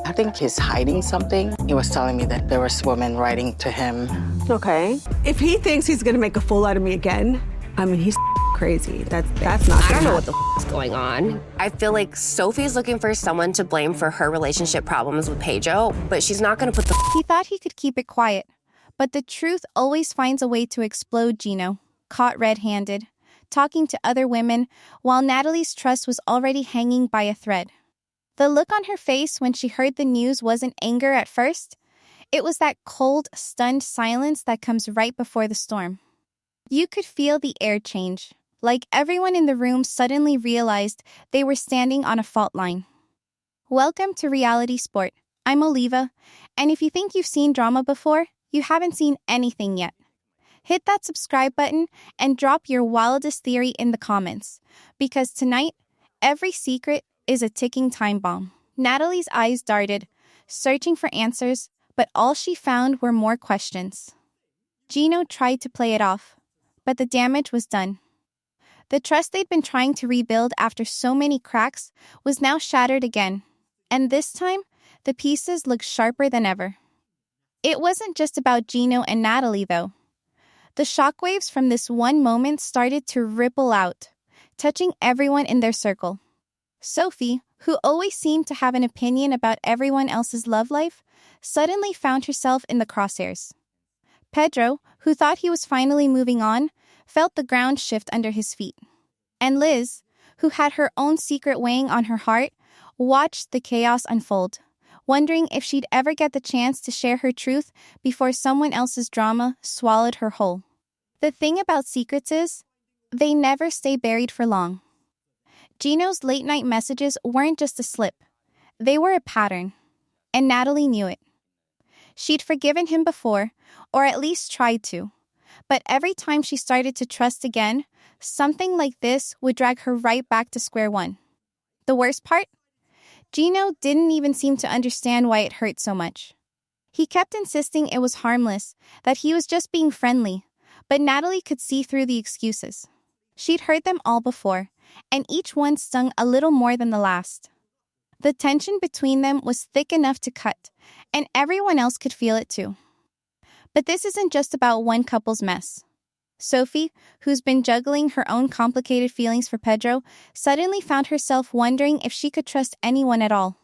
I think he's hiding something. He was telling me that there was women writing to him. Okay. If he thinks he's gonna make a fool out of me again, I mean, he's crazy. That's not. I don't know what the is going on. I feel like Sophie's looking for someone to blame for her relationship problems with Pedro, but she's not gonna put the. He thought he could keep it quiet, but the truth always finds a way to explode. Gino, caught red-handed, talking to other women, while Natalie's trust was already hanging by a thread. The look on her face when she heard the news wasn't anger at first. It was that cold, stunned silence that comes right before the storm. You could feel the air change, like everyone in the room suddenly realized they were standing on a fault line. Welcome to Reality Sport. I'm Oliva, and if you think you've seen drama before, you haven't seen anything yet. Hit that subscribe button and drop your wildest theory in the comments, because tonight, every secret is a ticking time bomb. Natalie's eyes darted, searching for answers, but all she found were more questions. Gino tried to play it off, but the damage was done. The trust they'd been trying to rebuild after so many cracks was now shattered again, and this time, the pieces looked sharper than ever. It wasn't just about Gino and Natalie, though. The shockwaves from this one moment started to ripple out, touching everyone in their circle. Sophie, who always seemed to have an opinion about everyone else's love life, suddenly found herself in the crosshairs. Pedro, who thought he was finally moving on, felt the ground shift under his feet. And Liz, who had her own secret weighing on her heart, watched the chaos unfold, wondering if she'd ever get the chance to share her truth before someone else's drama swallowed her whole. The thing about secrets is, they never stay buried for long. Gino's late-night messages weren't just a slip. They were a pattern, and Natalie knew it. She'd forgiven him before, or at least tried to, but every time she started to trust again, something like this would drag her right back to square one. The worst part? Gino didn't even seem to understand why it hurt so much. He kept insisting it was harmless, that he was just being friendly, but Natalie could see through the excuses. She'd heard them all before, and each one stung a little more than the last. The tension between them was thick enough to cut, and everyone else could feel it too. But this isn't just about one couple's mess. Sophie, who's been juggling her own complicated feelings for Pedro, suddenly found herself wondering if she could trust anyone at all.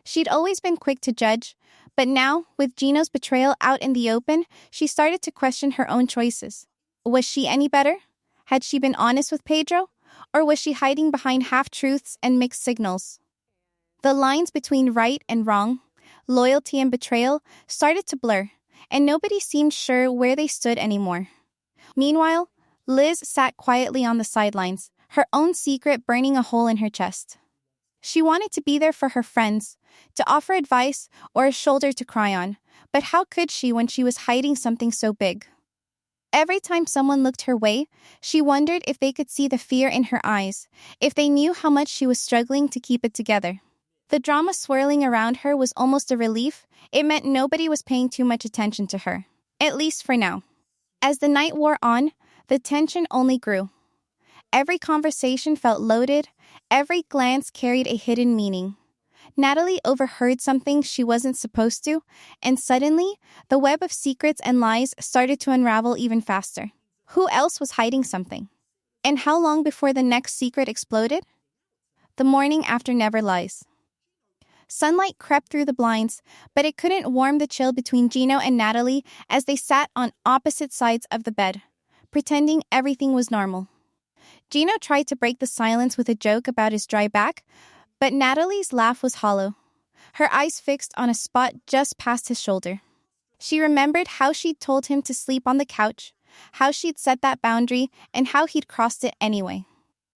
She'd always been quick to judge, but now, with Gino's betrayal out in the open, she started to question her own choices. Was she any better? Had she been honest with Pedro? Or was she hiding behind half-truths and mixed signals? The lines between right and wrong, loyalty and betrayal, started to blur, and nobody seemed sure where they stood anymore. Meanwhile, Liz sat quietly on the sidelines, her own secret burning a hole in her chest. She wanted to be there for her friends, to offer advice or a shoulder to cry on, but how could she when she was hiding something so big? Every time someone looked her way, she wondered if they could see the fear in her eyes, if they knew how much she was struggling to keep it together. The drama swirling around her was almost a relief. It meant nobody was paying too much attention to her, at least for now. As the night wore on, the tension only grew. Every conversation felt loaded, every glance carried a hidden meaning. Natalie overheard something she wasn't supposed to, and suddenly, the web of secrets and lies started to unravel even faster. Who else was hiding something? And how long before the next secret exploded? The morning after never lies. Sunlight crept through the blinds, but it couldn't warm the chill between Gino and Natalie as they sat on opposite sides of the bed, pretending everything was normal. Gino tried to break the silence with a joke about his dry back, but Natalie's laugh was hollow, her eyes fixed on a spot just past his shoulder. She remembered how she'd told him to sleep on the couch, how she'd set that boundary, and how he'd crossed it anyway.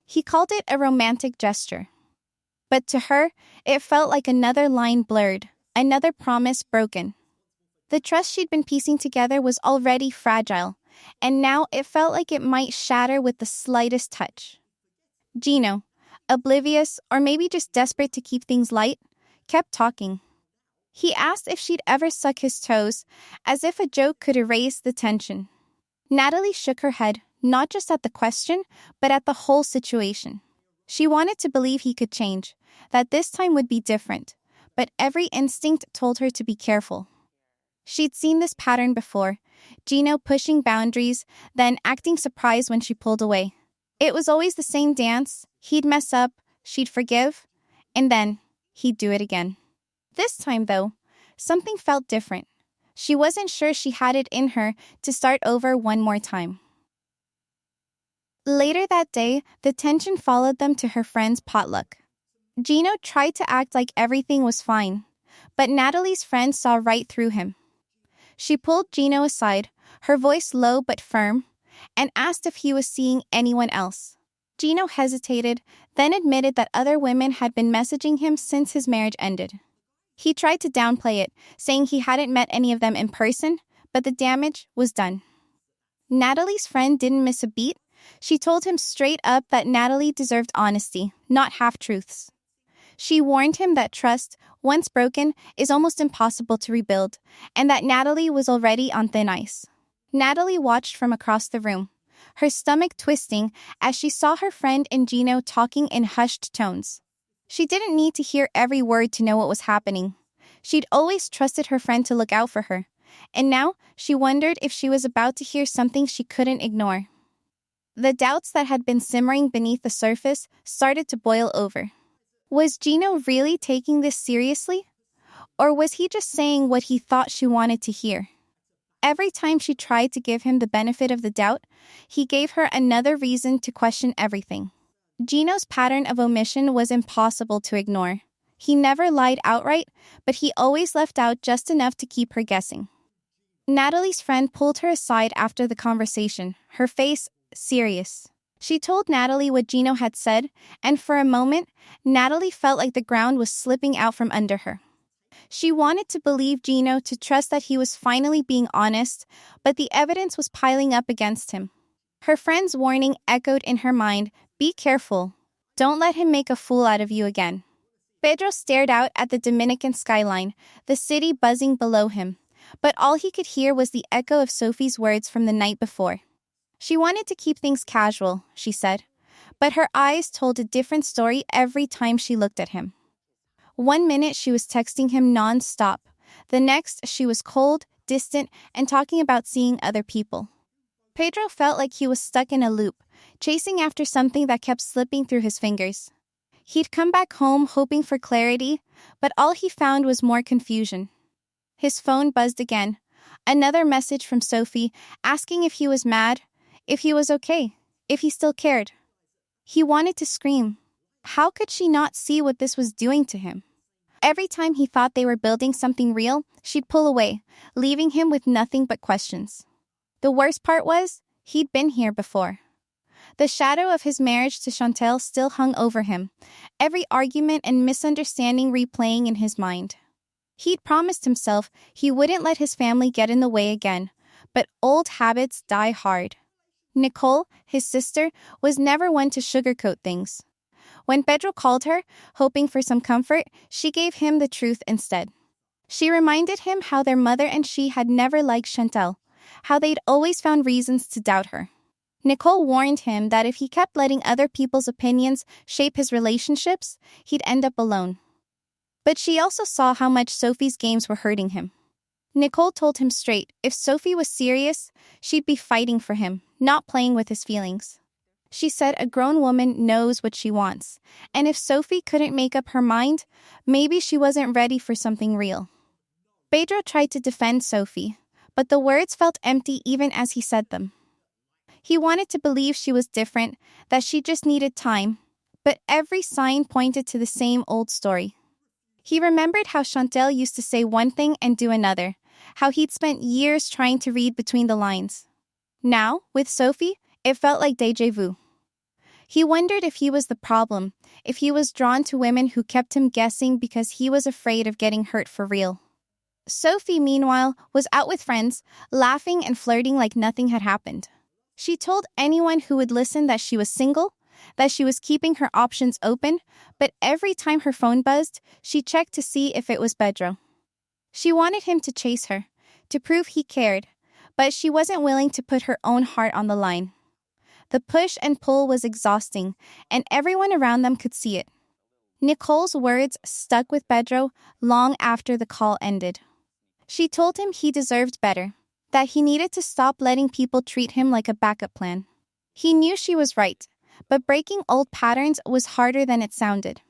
He called it a romantic gesture. But to her, it felt like another line blurred, another promise broken. The trust she'd been piecing together was already fragile, and now it felt like it might shatter with the slightest touch. Gino, oblivious or maybe just desperate to keep things light, kept talking. He asked if she'd ever suck his toes, as if a joke could erase the tension. Natalie shook her head, not just at the question, but at the whole situation. She wanted to believe he could change, that this time would be different, but every instinct told her to be careful. She'd seen this pattern before, Gino pushing boundaries, then acting surprised when she pulled away. It was always the same dance. He'd mess up, she'd forgive, and then he'd do it again. This time, though, something felt different. She wasn't sure she had it in her to start over one more time. Later that day, the tension followed them to her friend's potluck. Gino tried to act like everything was fine, but Natalie's friend saw right through him. She pulled Gino aside, her voice low but firm, and asked if he was seeing anyone else. Gino hesitated, then admitted that other women had been messaging him since his marriage ended. He tried to downplay it, saying he hadn't met any of them in person, but the damage was done. Natalie's friend didn't miss a beat. She told him straight up that Natalie deserved honesty, not half-truths. She warned him that trust, once broken, is almost impossible to rebuild, and that Natalie was already on thin ice. Natalie watched from across the room, her stomach twisting as she saw her friend and Gino talking in hushed tones. She didn't need to hear every word to know what was happening. She'd always trusted her friend to look out for her, and now she wondered if she was about to hear something she couldn't ignore. The doubts that had been simmering beneath the surface started to boil over. Was Gino really taking this seriously? Or was he just saying what he thought she wanted to hear? Every time she tried to give him the benefit of the doubt, he gave her another reason to question everything. Gino's pattern of omission was impossible to ignore. He never lied outright, but he always left out just enough to keep her guessing. Natalie's friend pulled her aside after the conversation, her face serious. She told Natalie what Gino had said, and for a moment, Natalie felt like the ground was slipping out from under her. She wanted to believe Gino, to trust that he was finally being honest, but the evidence was piling up against him. Her friend's warning echoed in her mind, "Be careful. Don't let him make a fool out of you again." Pedro stared out at the Dominican skyline, the city buzzing below him, but all he could hear was the echo of Sophie's words from the night before. She wanted to keep things casual, she said, but her eyes told a different story every time she looked at him. One minute she was texting him non-stop. The next she was cold, distant, and talking about seeing other people. Pedro felt like he was stuck in a loop, chasing after something that kept slipping through his fingers. He'd come back home hoping for clarity, but all he found was more confusion. His phone buzzed again. Another message from Sophie, asking if he was mad, if he was okay, if he still cared. He wanted to scream. How could she not see what this was doing to him? Every time he thought they were building something real, she'd pull away, leaving him with nothing but questions. The worst part was, he'd been here before. The shadow of his marriage to Chantel still hung over him, every argument and misunderstanding replaying in his mind. He'd promised himself he wouldn't let his family get in the way again, but old habits die hard. Nicole, his sister, was never one to sugarcoat things. When Pedro called her, hoping for some comfort, she gave him the truth instead. She reminded him how their mother and she had never liked Chantel, how they'd always found reasons to doubt her. Nicole warned him that if he kept letting other people's opinions shape his relationships, he'd end up alone. But she also saw how much Sophie's games were hurting him. Nicole told him straight, if Sophie was serious, she'd be fighting for him, not playing with his feelings. She said a grown woman knows what she wants, and if Sophie couldn't make up her mind, maybe she wasn't ready for something real. Pedro tried to defend Sophie, but the words felt empty even as he said them. He wanted to believe she was different, that she just needed time, but every sign pointed to the same old story. He remembered how Chantel used to say one thing and do another, how he'd spent years trying to read between the lines. Now, with Sophie, it felt like déjà vu. He wondered if he was the problem, if he was drawn to women who kept him guessing because he was afraid of getting hurt for real. Sophie, meanwhile, was out with friends, laughing and flirting like nothing had happened. She told anyone who would listen that she was single, that she was keeping her options open, but every time her phone buzzed, she checked to see if it was Pedro. She wanted him to chase her, to prove he cared, but she wasn't willing to put her own heart on the line. The push and pull was exhausting, and everyone around them could see it. Nicole's words stuck with Pedro long after the call ended. She told him he deserved better, that he needed to stop letting people treat him like a backup plan. He knew she was right, but breaking old patterns was harder than it sounded.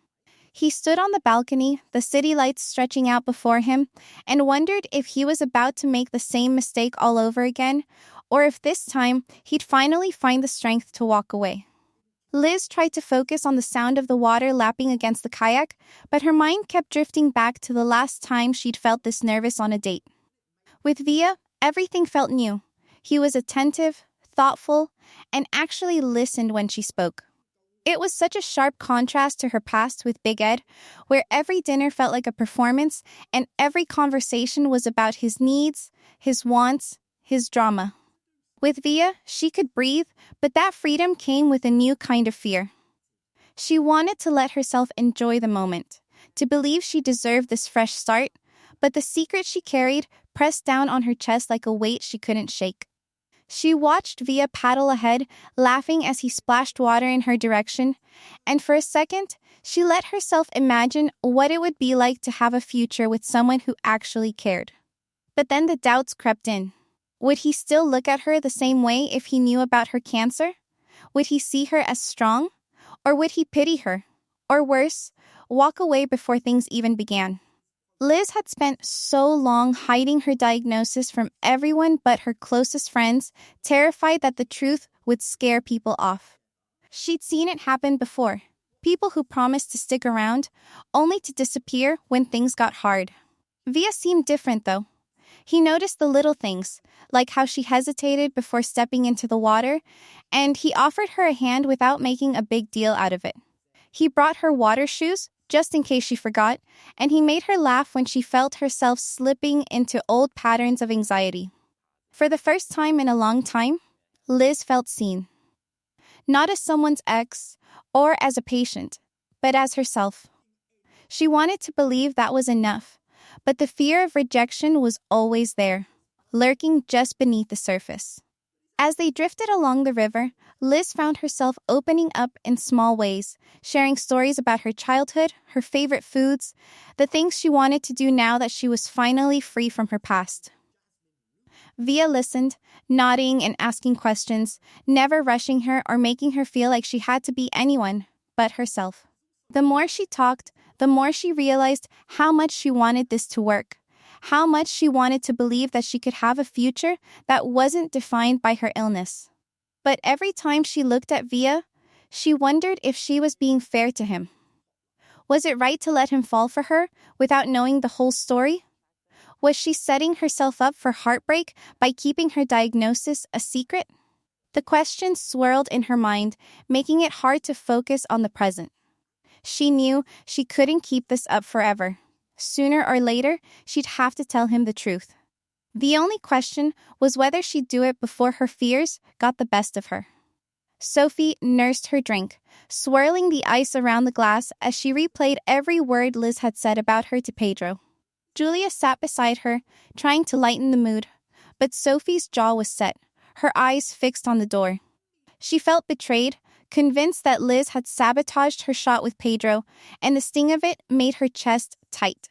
He stood on the balcony, the city lights stretching out before him, and wondered if he was about to make the same mistake all over again, or if this time he'd finally find the strength to walk away. Liz tried to focus on the sound of the water lapping against the kayak, but her mind kept drifting back to the last time she'd felt this nervous on a date. With Via, everything felt new. He was attentive, thoughtful, and actually listened when she spoke. It was such a sharp contrast to her past with Big Ed, where every dinner felt like a performance and every conversation was about his needs, his wants, his drama. With Via, she could breathe, but that freedom came with a new kind of fear. She wanted to let herself enjoy the moment, to believe she deserved this fresh start, but the secret she carried pressed down on her chest like a weight she couldn't shake. She watched Via paddle ahead, laughing as he splashed water in her direction, and for a second, she let herself imagine what it would be like to have a future with someone who actually cared. But then the doubts crept in. Would he still look at her the same way if he knew about her cancer? Would he see her as strong? Or would he pity her? Or worse, walk away before things even began? Liz had spent so long hiding her diagnosis from everyone but her closest friends, terrified that the truth would scare people off. She'd seen it happen before. People who promised to stick around, only to disappear when things got hard. Via seemed different, though. He noticed the little things, like how she hesitated before stepping into the water, and he offered her a hand without making a big deal out of it. He brought her water shoes, just in case she forgot, and he made her laugh when she felt herself slipping into old patterns of anxiety. For the first time in a long time, Liz felt seen. Not as someone's ex, or as a patient, but as herself. She wanted to believe that was enough, but the fear of rejection was always there, lurking just beneath the surface. As they drifted along the river, Liz found herself opening up in small ways, sharing stories about her childhood, her favorite foods, the things she wanted to do now that she was finally free from her past. Via listened, nodding and asking questions, never rushing her or making her feel like she had to be anyone but herself. The more she talked, the more she realized how much she wanted this to work, how much she wanted to believe that she could have a future that wasn't defined by her illness. But every time she looked at Via, she wondered if she was being fair to him. Was it right to let him fall for her without knowing the whole story? Was she setting herself up for heartbreak by keeping her diagnosis a secret? The questions swirled in her mind, making it hard to focus on the present. She knew she couldn't keep this up forever. Sooner or later, she'd have to tell him the truth. The only question was whether she'd do it before her fears got the best of her. Sophie nursed her drink, swirling the ice around the glass as she replayed every word Liz had said about her to Pedro. Julia sat beside her, trying to lighten the mood, but Sophie's jaw was set, her eyes fixed on the door. She felt betrayed, convinced that Liz had sabotaged her shot with Pedro, and the sting of it made her chest tight.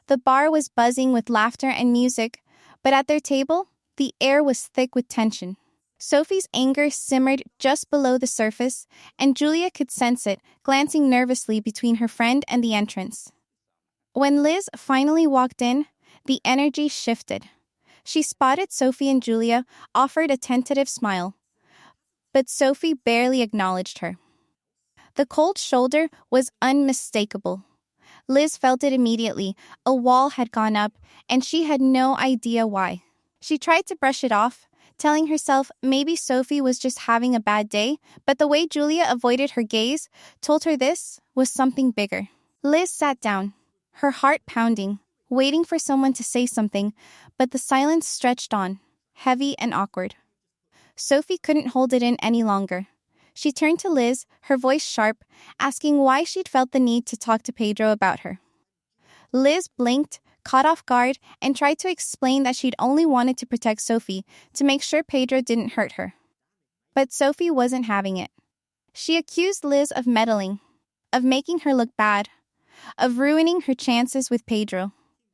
The bar was buzzing with laughter and music, but at their table, the air was thick with tension. Sophie's anger simmered just below the surface, and Julia could sense it, glancing nervously between her friend and the entrance. When Liz finally walked in, the energy shifted. She spotted Sophie and Julia, offered a tentative smile. But Sophie barely acknowledged her. The cold shoulder was unmistakable. Liz felt it immediately. A wall had gone up, and she had no idea why. She tried to brush it off, telling herself maybe Sophie was just having a bad day, but the way Julia avoided her gaze told her this was something bigger. Liz sat down, her heart pounding, waiting for someone to say something, but the silence stretched on, heavy and awkward. Sophie couldn't hold it in any longer. She turned to Liz, her voice sharp, asking why she'd felt the need to talk to Pedro about her. Liz blinked, caught off guard, and tried to explain that she'd only wanted to protect Sophie, to make sure Pedro didn't hurt her. But Sophie wasn't having it. She accused Liz of meddling, of making her look bad, of ruining her chances with Pedro.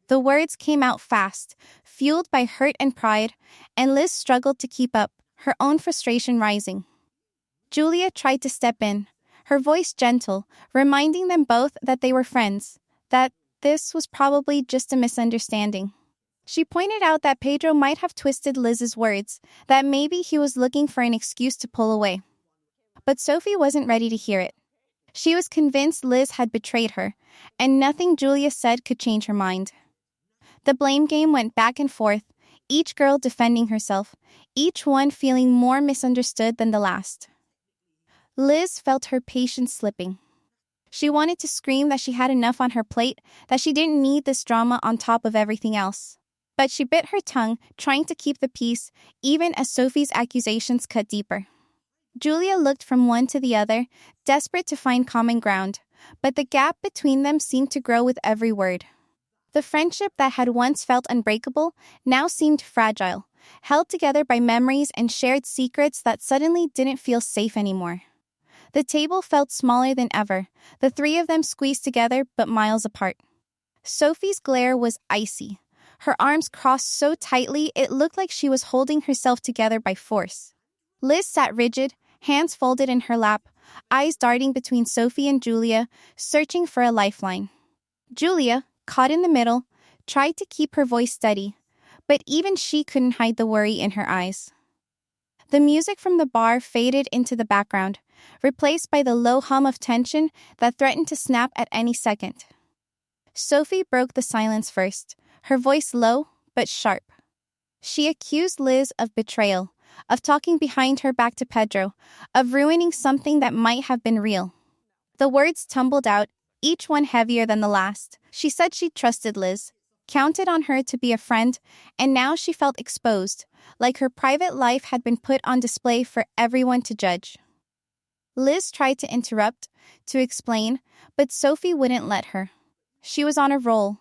The words came out fast, fueled by hurt and pride, and Liz struggled to keep up, her own frustration rising. Julia tried to step in, her voice gentle, reminding them both that they were friends, that this was probably just a misunderstanding. She pointed out that Pedro might have twisted Liz's words, that maybe he was looking for an excuse to pull away. But Sophie wasn't ready to hear it. She was convinced Liz had betrayed her, and nothing Julia said could change her mind. The blame game went back and forth, each girl defending herself, each one feeling more misunderstood than the last. Liz felt her patience slipping. She wanted to scream that she had enough on her plate, that she didn't need this drama on top of everything else. But she bit her tongue, trying to keep the peace, even as Sophie's accusations cut deeper. Julia looked from one to the other, desperate to find common ground, but the gap between them seemed to grow with every word. The friendship that had once felt unbreakable now seemed fragile, held together by memories and shared secrets that suddenly didn't feel safe anymore. The table felt smaller than ever, the three of them squeezed together but miles apart. Sophie's glare was icy. Her arms crossed so tightly it looked like she was holding herself together by force. Liz sat rigid, hands folded in her lap, eyes darting between Sophie and Julia, searching for a lifeline. Julia, caught in the middle, tried to keep her voice steady, but even she couldn't hide the worry in her eyes. The music from the bar faded into the background, replaced by the low hum of tension that threatened to snap at any second. Sophie broke the silence first, her voice low but sharp. She accused Liz of betrayal, of talking behind her back to Pedro, of ruining something that might have been real. The words tumbled out, each one heavier than the last. She said she trusted Liz, counted on her to be a friend, and now she felt exposed, like her private life had been put on display for everyone to judge. Liz tried to interrupt, to explain, but Sophie wouldn't let her. She was on a roll,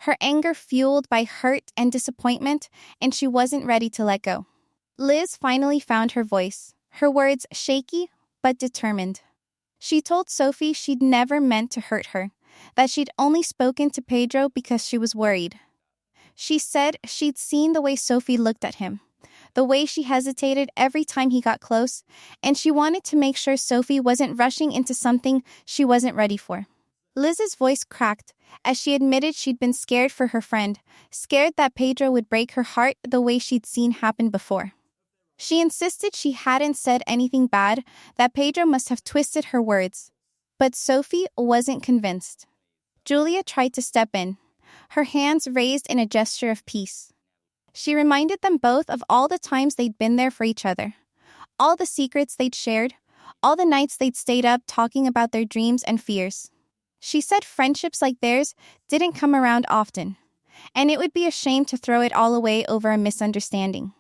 her anger fueled by hurt and disappointment, and she wasn't ready to let go. Liz finally found her voice, her words shaky but determined. She told Sophie she'd never meant to hurt her, that she'd only spoken to Pedro because she was worried. She said she'd seen the way Sophie looked at him, the way she hesitated every time he got close, and she wanted to make sure Sophie wasn't rushing into something she wasn't ready for. Liz's voice cracked as she admitted she'd been scared for her friend, scared that Pedro would break her heart the way she'd seen happen before. She insisted she hadn't said anything bad, that Pedro must have twisted her words. But Sophie wasn't convinced. Julia tried to step in, her hands raised in a gesture of peace. She reminded them both of all the times they'd been there for each other, all the secrets they'd shared, all the nights they'd stayed up talking about their dreams and fears. She said friendships like theirs didn't come around often, and it would be a shame to throw it all away over a misunderstanding.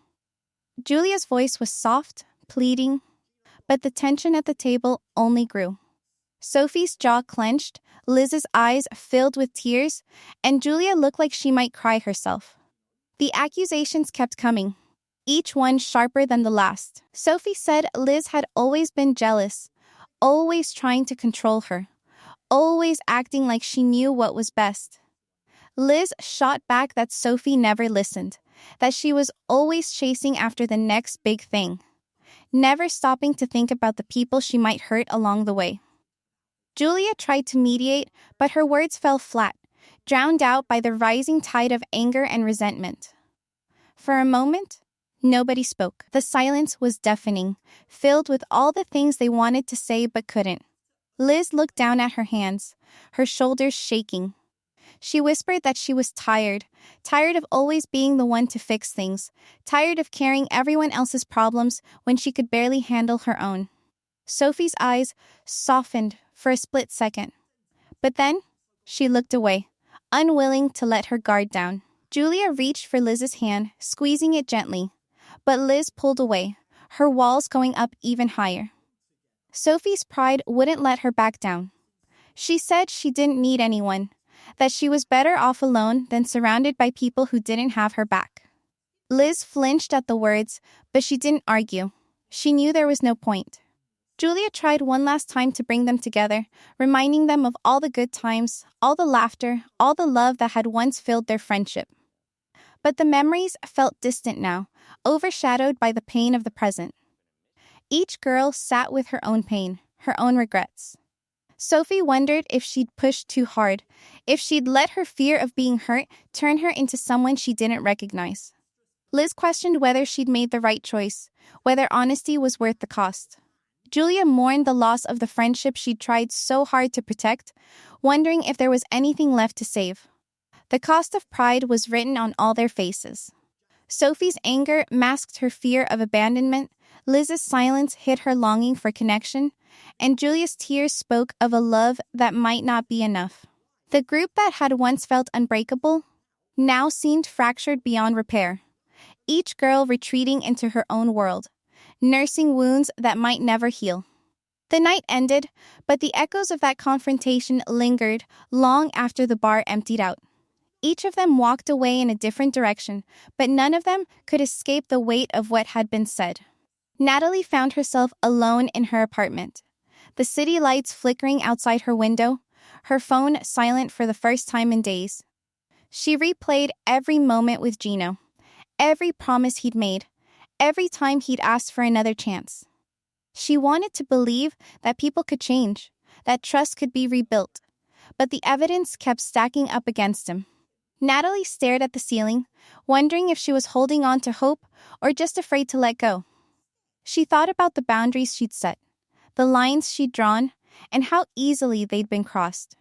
Julia's voice was soft, pleading, but the tension at the table only grew. Sophie's jaw clenched, Liz's eyes filled with tears, and Julia looked like she might cry herself. The accusations kept coming, each one sharper than the last. Sophie said Liz had always been jealous, always trying to control her, always acting like she knew what was best. Liz shot back that Sophie never listened, that she was always chasing after the next big thing, never stopping to think about the people she might hurt along the way. Julia tried to mediate, but her words fell flat, drowned out by the rising tide of anger and resentment. For a moment, nobody spoke. The silence was deafening, filled with all the things they wanted to say but couldn't. Liz looked down at her hands, her shoulders shaking. She whispered that she was tired of always being the one to fix things, tired of carrying everyone else's problems when she could barely handle her own. Sophie's eyes softened for a split second. But then, she looked away, unwilling to let her guard down. Julia reached for Liz's hand, squeezing it gently, but Liz pulled away, her walls going up even higher. Sophie's pride wouldn't let her back down. She said she didn't need anyone, that she was better off alone than surrounded by people who didn't have her back. Liz flinched at the words, but she didn't argue. She knew there was no point. Julia tried one last time to bring them together, reminding them of all the good times, all the laughter, all the love that had once filled their friendship. But the memories felt distant now, overshadowed by the pain of the present. Each girl sat with her own pain, her own regrets. Sophie wondered if she'd pushed too hard, if she'd let her fear of being hurt turn her into someone she didn't recognize. Liz questioned whether she'd made the right choice, whether honesty was worth the cost. Julia mourned the loss of the friendship she'd tried so hard to protect, wondering if there was anything left to save. The cost of pride was written on all their faces. Sophie's anger masked her fear of abandonment, Liz's silence hid her longing for connection, and Julia's tears spoke of a love that might not be enough. The group that had once felt unbreakable now seemed fractured beyond repair, each girl retreating into her own world, nursing wounds that might never heal. The night ended, but the echoes of that confrontation lingered long after the bar emptied out. Each of them walked away in a different direction, but none of them could escape the weight of what had been said. Natalie found herself alone in her apartment, the city lights flickering outside her window, her phone silent for the first time in days. She replayed every moment with Gino, every promise he'd made, every time he'd asked for another chance. She wanted to believe that people could change, that trust could be rebuilt, but the evidence kept stacking up against him. Natalie stared at the ceiling, wondering if she was holding on to hope or just afraid to let go. She thought about the boundaries she'd set, the lines she'd drawn, and how easily they'd been crossed.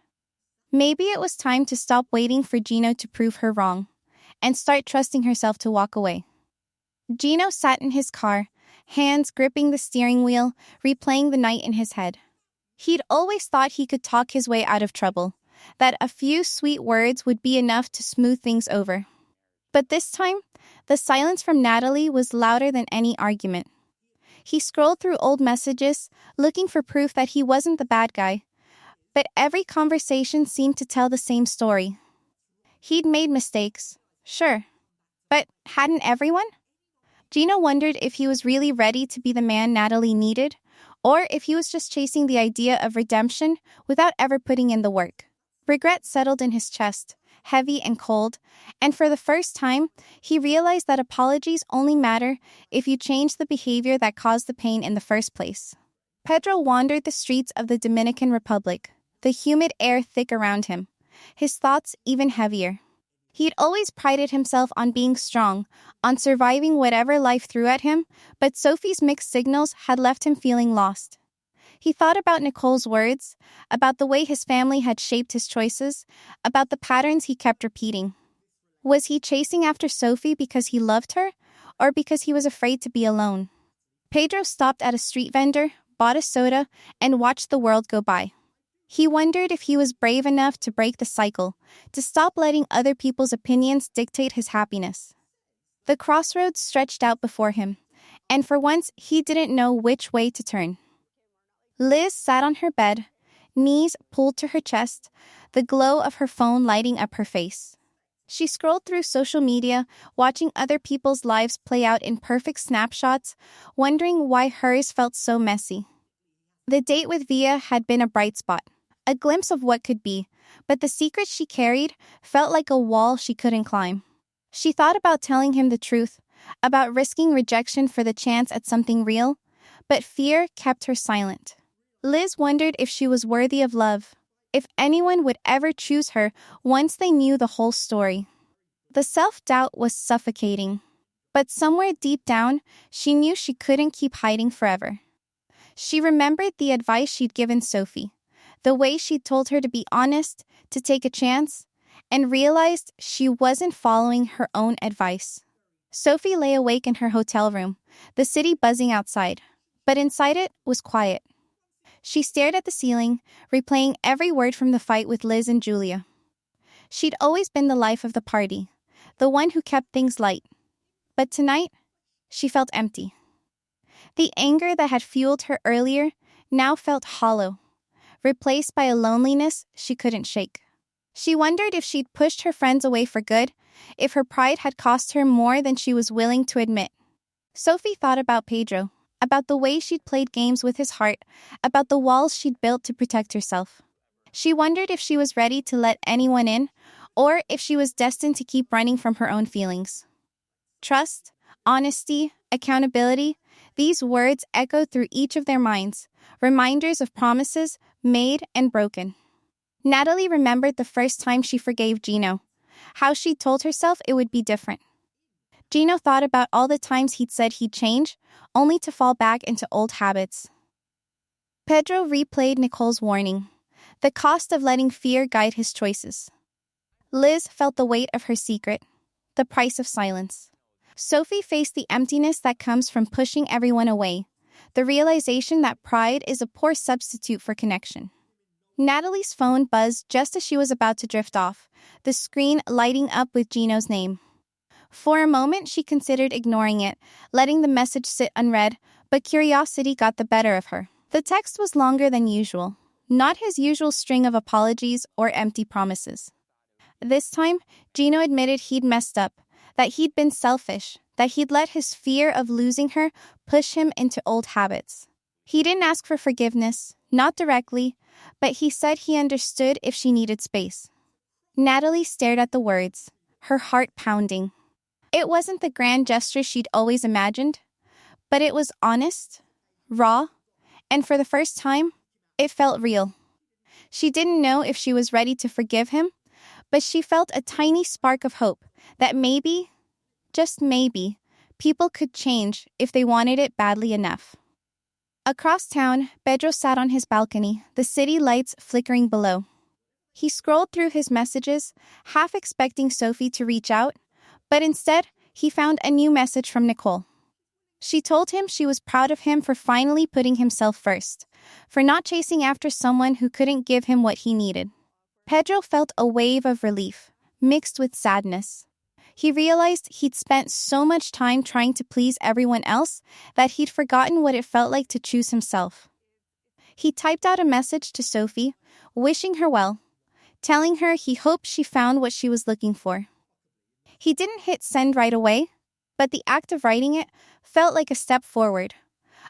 Maybe it was time to stop waiting for Gino to prove her wrong, and start trusting herself to walk away. Gino sat in his car, hands gripping the steering wheel, replaying the night in his head. He'd always thought he could talk his way out of trouble, that a few sweet words would be enough to smooth things over. But this time, the silence from Natalie was louder than any argument. He scrolled through old messages, looking for proof that he wasn't the bad guy, but every conversation seemed to tell the same story. He'd made mistakes, sure, but hadn't everyone? Gino wondered if he was really ready to be the man Natalie needed, or if he was just chasing the idea of redemption without ever putting in the work. Regret settled in his chest, heavy and cold, and for the first time, he realized that apologies only matter if you change the behavior that caused the pain in the first place. Pedro wandered the streets of the Dominican Republic, the humid air thick around him, his thoughts even heavier. He'd always prided himself on being strong, on surviving whatever life threw at him, but Sophie's mixed signals had left him feeling lost. He thought about Nicole's words, about the way his family had shaped his choices, about the patterns he kept repeating. Was he chasing after Sophie because he loved her, or because he was afraid to be alone? Pedro stopped at a street vendor, bought a soda, and watched the world go by. He wondered if he was brave enough to break the cycle, to stop letting other people's opinions dictate his happiness. The crossroads stretched out before him, and for once he didn't know which way to turn. Liz sat on her bed, knees pulled to her chest, the glow of her phone lighting up her face. She scrolled through social media, watching other people's lives play out in perfect snapshots, wondering why hers felt so messy. The date with Via had been a bright spot, a glimpse of what could be, but the secret she carried felt like a wall she couldn't climb. She thought about telling him the truth, about risking rejection for the chance at something real, but fear kept her silent. Liz wondered if she was worthy of love, if anyone would ever choose her once they knew the whole story. The self-doubt was suffocating, but somewhere deep down, she knew she couldn't keep hiding forever. She remembered the advice she'd given Sophie, the way she'd told her to be honest, to take a chance, and realized she wasn't following her own advice. Sophie lay awake in her hotel room, the city buzzing outside, but inside it was quiet. She stared at the ceiling, replaying every word from the fight with Liz and Julia. She'd always been the life of the party, the one who kept things light. But tonight, she felt empty. The anger that had fueled her earlier now felt hollow, replaced by a loneliness she couldn't shake. She wondered if she'd pushed her friends away for good, if her pride had cost her more than she was willing to admit. Sophie thought about Pedro, about the way she'd played games with his heart, about the walls she'd built to protect herself. She wondered if she was ready to let anyone in, or if she was destined to keep running from her own feelings. Trust, honesty, accountability, these words echoed through each of their minds, reminders of promises made and broken. Natalie remembered the first time she forgave Gino, how she told herself it would be different. Gino thought about all the times he'd said he'd change, only to fall back into old habits. Pedro replayed Nicole's warning, the cost of letting fear guide his choices. Liz felt the weight of her secret, the price of silence. Sophie faced the emptiness that comes from pushing everyone away, the realization that pride is a poor substitute for connection. Natalie's phone buzzed just as she was about to drift off, the screen lighting up with Gino's name. For a moment, she considered ignoring it, letting the message sit unread, but curiosity got the better of her. The text was longer than usual, not his usual string of apologies or empty promises. This time, Gino admitted he'd messed up, that he'd been selfish, that he'd let his fear of losing her push him into old habits. He didn't ask for forgiveness, not directly, but he said he understood if she needed space. Natalie stared at the words, her heart pounding. It wasn't the grand gesture she'd always imagined, but it was honest, raw, and for the first time, it felt real. She didn't know if she was ready to forgive him, but she felt a tiny spark of hope that maybe, just maybe, people could change if they wanted it badly enough. Across town, Pedro sat on his balcony, the city lights flickering below. He scrolled through his messages, half expecting Sophie to reach out, but instead, he found a new message from Nicole. She told him she was proud of him for finally putting himself first, for not chasing after someone who couldn't give him what he needed. Pedro felt a wave of relief, mixed with sadness. He realized he'd spent so much time trying to please everyone else that he'd forgotten what it felt like to choose himself. He typed out a message to Sophie, wishing her well, telling her he hoped she found what she was looking for. He didn't hit send right away, but the act of writing it felt like a step forward,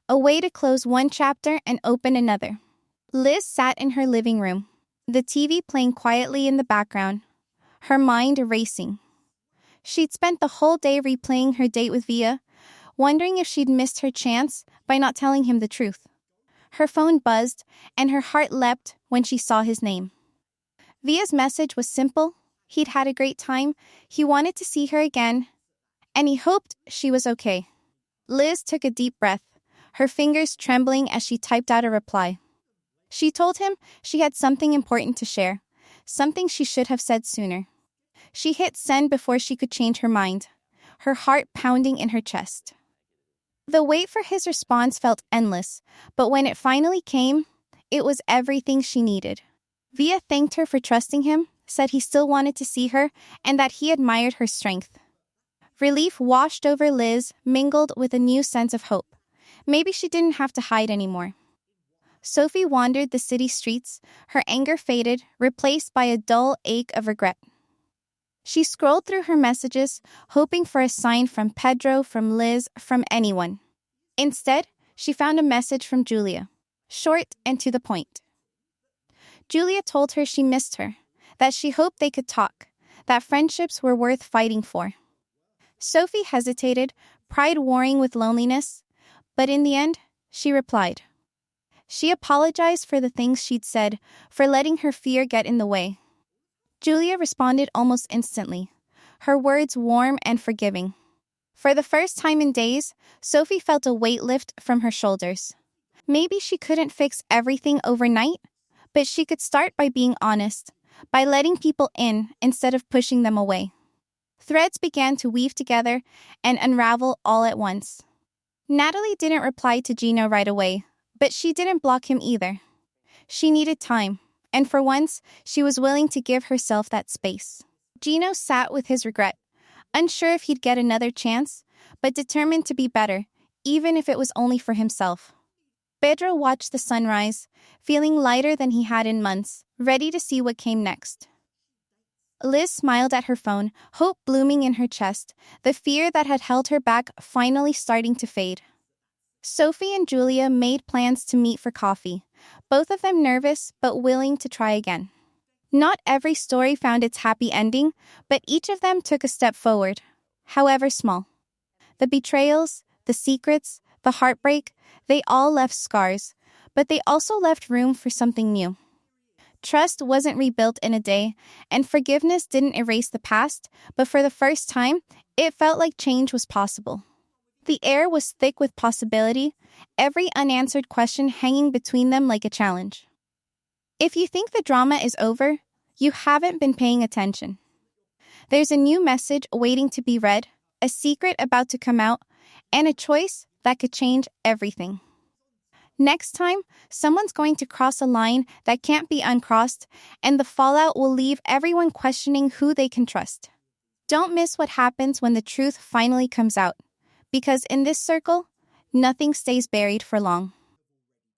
a way to close one chapter and open another. Liz sat in her living room, the TV playing quietly in the background, her mind racing. She'd spent the whole day replaying her date with Via, wondering if she'd missed her chance by not telling him the truth. Her phone buzzed, and her heart leapt when she saw his name. Via's message was simple. He'd had a great time, he wanted to see her again, and he hoped she was okay. Liz took a deep breath, her fingers trembling as she typed out a reply. She told him she had something important to share, something she should have said sooner. She hit send before she could change her mind, her heart pounding in her chest. The wait for his response felt endless, but when it finally came, it was everything she needed. Via thanked her for trusting him, said he still wanted to see her, and that he admired her strength. Relief washed over Liz, mingled with a new sense of hope. Maybe she didn't have to hide anymore. Sophie wandered the city streets, her anger faded, replaced by a dull ache of regret. She scrolled through her messages, hoping for a sign from Pedro, from Liz, from anyone. Instead, she found a message from Julia, short and to the point. Julia told her she missed her, that she hoped they could talk, that friendships were worth fighting for. Sophie hesitated, pride warring with loneliness, but in the end, she replied. She apologized for the things she'd said, for letting her fear get in the way. Julia responded almost instantly, her words warm and forgiving. For the first time in days, Sophie felt a weight lift from her shoulders. Maybe she couldn't fix everything overnight, but she could start by being honest, by letting people in instead of pushing them away. Threads began to weave together and unravel all at once. Natalie didn't reply to Gino right away, but she didn't block him either. She needed time, and for once, she was willing to give herself that space. Gino sat with his regret, unsure if he'd get another chance, but determined to be better, even if it was only for himself. Pedro watched the sunrise, feeling lighter than he had in months, ready to see what came next. Liz smiled at her phone, hope blooming in her chest, the fear that had held her back finally starting to fade. Sophie and Julia made plans to meet for coffee, both of them nervous but willing to try again. Not every story found its happy ending, but each of them took a step forward, however small. The betrayals, the secrets, the heartbreak, they all left scars, but they also left room for something new. Trust wasn't rebuilt in a day, and forgiveness didn't erase the past, but for the first time, it felt like change was possible. The air was thick with possibility, every unanswered question hanging between them like a challenge. If you think the drama is over, you haven't been paying attention. There's a new message waiting to be read, a secret about to come out, and a choice that could change everything. Next time, someone's going to cross a line that can't be uncrossed, and the fallout will leave everyone questioning who they can trust. Don't miss what happens when the truth finally comes out, because in this circle, nothing stays buried for long.